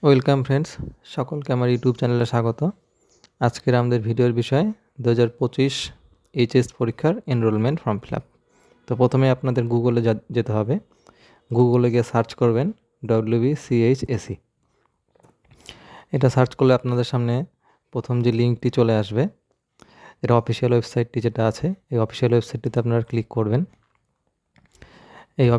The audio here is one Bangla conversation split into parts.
ওয়েলকাম ফ্রেন্ডস, সকলকে আমার ইউটিউব চ্যানেলে স্বাগত। আজকের আমাদের ভিডিওর বিষয় 2025 এইচএস পরীক্ষার এনরোলমেন্ট ফর্ম ফিল আপ। তো প্রথমে আপনাদের গুগলে যেতে হবে। গুগলে গিয়ে সার্চ করবেন WBCHSE। এটা সার্চ করলে আপনাদের সামনে প্রথম যে লিঙ্কটি চলে আসবে, এটা অফিসিয়াল ওয়েবসাইটটি যেটা আছে, এই অফিসিয়াল ওয়েবসাইটটিতে আপনারা ক্লিক করবেন। এই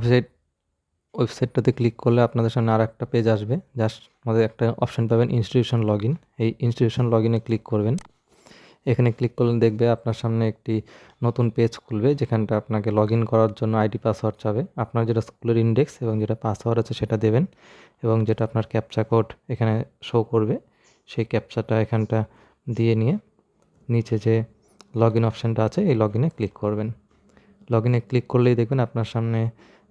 ওয়েবসাইটটাতে ক্লিক করলে আপনাদের সামনে আর একটা পেজ আসবে। জাস্ট আমাদের একটা অপশান পাবেন ইনস্টিটিউশন লগ ইন। এই ইনস্টিটিউশন লগ ইনে ক্লিক করবেন। এখানে ক্লিক করলে দেখবে আপনার সামনে একটি নতুন পেজ খুলবে, যেখানটা আপনাকে লগ ইন করার জন্য আইডি পাসওয়ার্ড চাবে। আপনার যেটা স্কুলের ইন্ডেক্স এবং যেটা পাসওয়ার্ড আছে সেটা দেবেন, এবং যেটা আপনার ক্যাপচা কোড এখানে শো করবে সেই ক্যাপচাটা এখানটা দিয়ে নিয়ে নিচে যে লগ ইন অপশানটা আছে এই লগ ইনে ক্লিক করবেন। লগ ইনে ক্লিক করলেই দেখবেন আপনার সামনে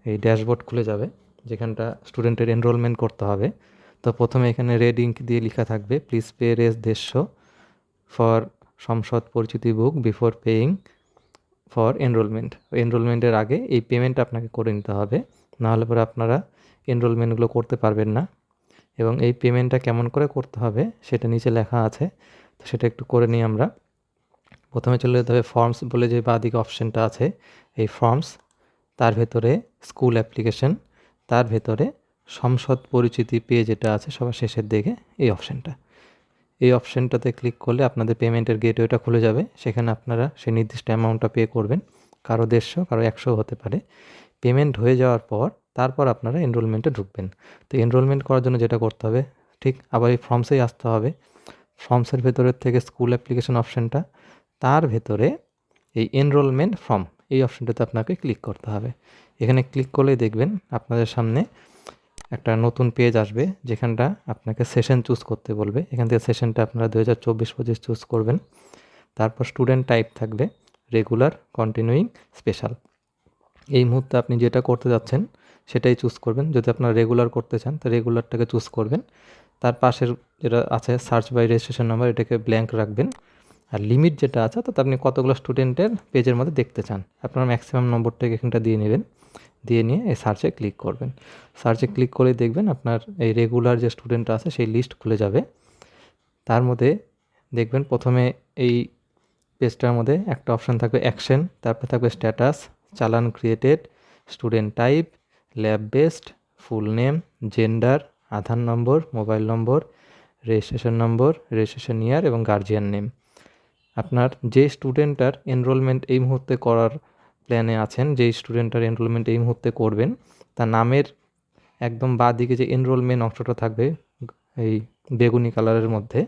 এই ড্যাশবোর্ড খুলে যাবে, যেখানটা স্টুডেন্টের এনরোলমেন্ট করতে হবে। তো প্রথমে এখানে রেড ইঙ্ক দিয়ে লেখা থাকবে, প্লিজ পে রেস 150 ফর সংসদ পরিচিতি book before paying for enrolment. এনরোলমেন্টের আগে এই পেমেন্ট আপনাকে করে নিতে হবে, নাহলে পরে আপনারা এনরোলমেন্টগুলো করতে পারবেন না। এবং এই পেমেন্টটা কেমন করে করতে হবে সেটা নিচে লেখা আছে, তো সেটা একটু করে নিই আমরা। প্রথমে চলে যেতে হবে ফর্মস বলে যে বাঁদিকে অপশানটা আছে, এই ফর্মস, তার ভেতরে স্কুল অ্যাপ্লিকেশন, তার ভেতরে সংসদ পরিচিতি পেয়ে যেটা আছে সবার শেষের দিকে এই অপশানটা। এই অপশানটাতে ক্লিক করলে আপনাদের পেমেন্টের গেটওয়েটা খুলে যাবে। সেখানে আপনারা সেই নির্দিষ্ট অ্যামাউন্টটা পে করবেন, কারো 150, কারো 100 হতে পারে। পেমেন্ট হয়ে যাওয়ার পর তারপর আপনারা এনরোলমেন্টে ঢুকবেন। তো এনরোলমেন্ট করার জন্য যেটা করতে হবে, ঠিক আবার এই ফর্মসেই আসতে হবে। ফর্মসের ভেতরের থেকে স্কুল অ্যাপ্লিকেশন অপশানটা, তার ভেতরে এই এনরোলমেন্ট ফর্ম এই অপশানটাতে আপনাকে ক্লিক করতে হবে। এখানে ক্লিক করলেই দেখবেন আপনাদের সামনে একটা নতুন পেজ আসবে, যেখানটা আপনাকে সেশন চুজ করতে বলবে। এখান থেকে সেশনটা আপনারা 2024-25 চুজ করবেন। তারপর স্টুডেন্ট টাইপ থাকবে রেগুলার, কন্টিনিউইং, স্পেশাল। এই মুহূর্তে আপনি যেটা করতে যাচ্ছেন সেটাই চুজ করবেন। যদি আপনারা রেগুলার করতে চান তো রেগুলারটাকে চুজ করবেন। তার পাশের যেটা আছে সার্চ বাই রেজিস্ট্রেশন নাম্বার, এটাকে ব্ল্যাঙ্ক রাখবেন। আর লিমিট যেটা আছে, অর্থাৎ আপনি কতগুলো স্টুডেন্টের পেজের মধ্যে দেখতে চান, আপনার ম্যাক্সিমাম নম্বরটাকে এখানটা দিয়ে নেবেন। দিয়ে নিয়ে এই সার্চে ক্লিক করবেন। সার্চে ক্লিক করে দেখবেন আপনার এই রেগুলার যে স্টুডেন্ট আছে সেই লিস্ট খুলে যাবে। তার মধ্যে দেখবেন প্রথমে এই পেজটার মধ্যে একটা অপশান থাকবে অ্যাকশন, তারপর থাকবে status, challan created, student type, lab based, full name, gender, Aadhaar number, mobile number, registration year এবং গার্জিয়ান নেম। আপনার যে স্টুডেন্টটার এনরোলমেন্ট এই মুহূর্তে করার প্ল্যানে আছেন, যেই স্টুডেন্টটার এনরোলমেন্ট এই মুহূর্তে করবেন, তার নামের একদম বাঁ দিকে যে এনরোলমেন্ট অংশটা থাকবে এই বেগুনি কালারের মধ্যে,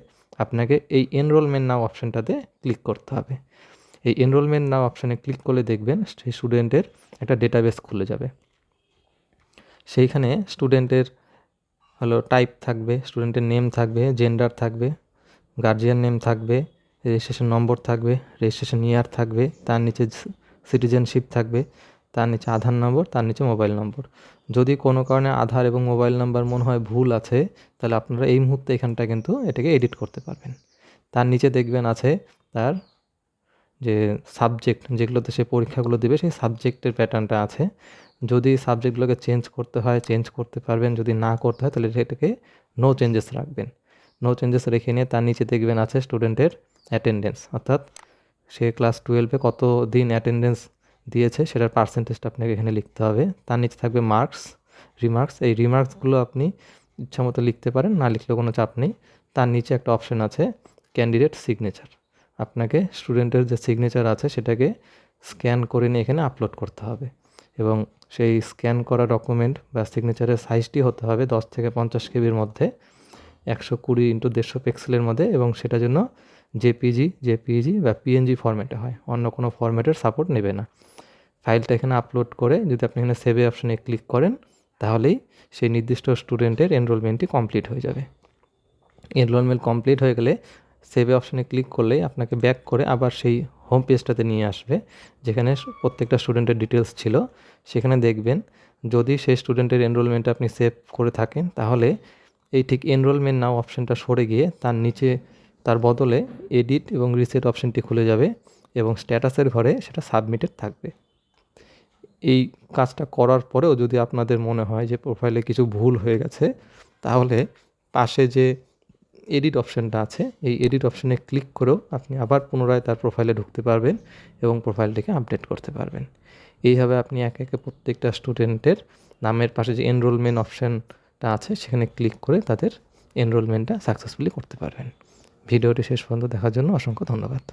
আপনাকে এই এনরোলমেন্ট নাও অপশানটাতে ক্লিক করতে হবে। এই এনরোলমেন্ট নাও অপশানে ক্লিক করলে দেখবেন সেই স্টুডেন্টের একটা ডেটাবেস খুলে যাবে। সেইখানে স্টুডেন্টের টাইপ থাকবে, স্টুডেন্টের নেম থাকবে, জেন্ডার থাকবে, গার্জিয়ান নেম থাকবে, রেজিস্ট্রেশন নম্বর থাকবে, রেজিস্ট্রেশন ইয়ার থাকবে, তার নিচে সিটিজেনশিপ থাকবে, তার নিচে আধার নম্বর, তার নিচে মোবাইল নম্বর। যদি কোনো কারণে আধার এবং মোবাইল নাম্বার মনে হয় ভুল আছে, তাহলে আপনারা এই মুহূর্তে এখানটা কিন্তু এটাকে এডিট করতে পারবেন। তার নিচে দেখবেন আছে তার যে সাবজেক্ট, যেগুলোতে সে পরীক্ষাগুলো দেবে সেই সাবজেক্টের প্যাটার্নটা আছে। যদি সাবজেক্টগুলোকে চেঞ্জ করতে হয় চেঞ্জ করতে পারবেন, যদি না করতে হয় তাহলে এটাকে নো চেঞ্জেস রাখবেন। নো চেঞ্জেস রেখে নিয়ে তার নিচে দেখবেন আছে স্টুডেন্টের অ্যাটেন্ডেন্স, অর্থাৎ সে ক্লাস 12-এ কত দিন অ্যাটেন্ডেন্স দিয়েছে সেটার পার্সেন্টেজটা আপনাকে এখানে লিখতে হবে। তার নিচে থাকবে মার্কস, রিমার্কস। এই রিমার্কসগুলো আপনি ইচ্ছামতো লিখতে পারেন, না লিখলেও কোনো চাপ নেই। তার নিচে একটা অপশন আছে ক্যান্ডিডেট সিগনেচার। আপনাকে স্টুডেন্টের যে সিগনেচার আছে সেটাকে স্ক্যান করে নিয়ে এখানে আপলোড করতে হবে, এবং সেই স্ক্যান করা ডকুমেন্ট বা সিগনেচারের সাইজটি হতে হবে 10 থেকে 50 কেবির মধ্যে, 120x150 পিক্সেলের মধ্যে, এবং সেটা জন্য জেপিজি বা পিএনজি ফরম্যাটে হয়, অন্য কোনো ফরম্যাটের সাপোর্ট নেবে না। ফাইলটা এখানে আপলোড করে যদি আপনি এখানে সেভে অপশানে ক্লিক করেন, তাহলেই সেই নির্দিষ্ট স্টুডেন্টের এনরোলমেন্টটি কমপ্লিট হয়ে যাবে। এনরোলমেন্ট কমপ্লিট হয়ে গেলে সেভে অপশানে ক্লিক করলেই আপনাকে ব্যাক করে আবার সেই হোম পেজটাতে নিয়ে আসবে, যেখানে প্রত্যেকটা স্টুডেন্টের ডিটেলস ছিল। সেখানে দেখবেন যদি সেই স্টুডেন্টের এনরোলমেন্টটা আপনি সেভ করে থাকেন, তাহলে এই ঠিক এনরোলমেন্ট নাও অপশানটা সরে গিয়ে তার নিচে তার বদলে এডিট এবং রিসেট অপশানটি খুলে যাবে, এবং স্ট্যাটাসের ঘরে সেটা সাবমিটেড থাকবে। এই কাজটা করার পরেও যদি আপনাদের মনে হয় যে প্রোফাইলে কিছু ভুল হয়ে গেছে, তাহলে পাশে যে এডিট অপশানটা আছে এই এডিট অপশানে ক্লিক করেও আপনি আবার পুনরায় তার প্রোফাইলে ঢুকতে পারবেন এবং প্রোফাইলটিকে আপডেট করতে পারবেন। এইভাবে আপনি একে একে প্রত্যেকটা স্টুডেন্টের নামের পাশে যে এনরোলমেন্ট অপশানটা আছে সেখানে ক্লিক করে তাদের এনরোলমেন্টটা সাকসেসফুলি করতে পারবেন। ভিডিওটি শেষ পর্যন্ত দেখার জন্য অসংখ্য ধন্যবাদ।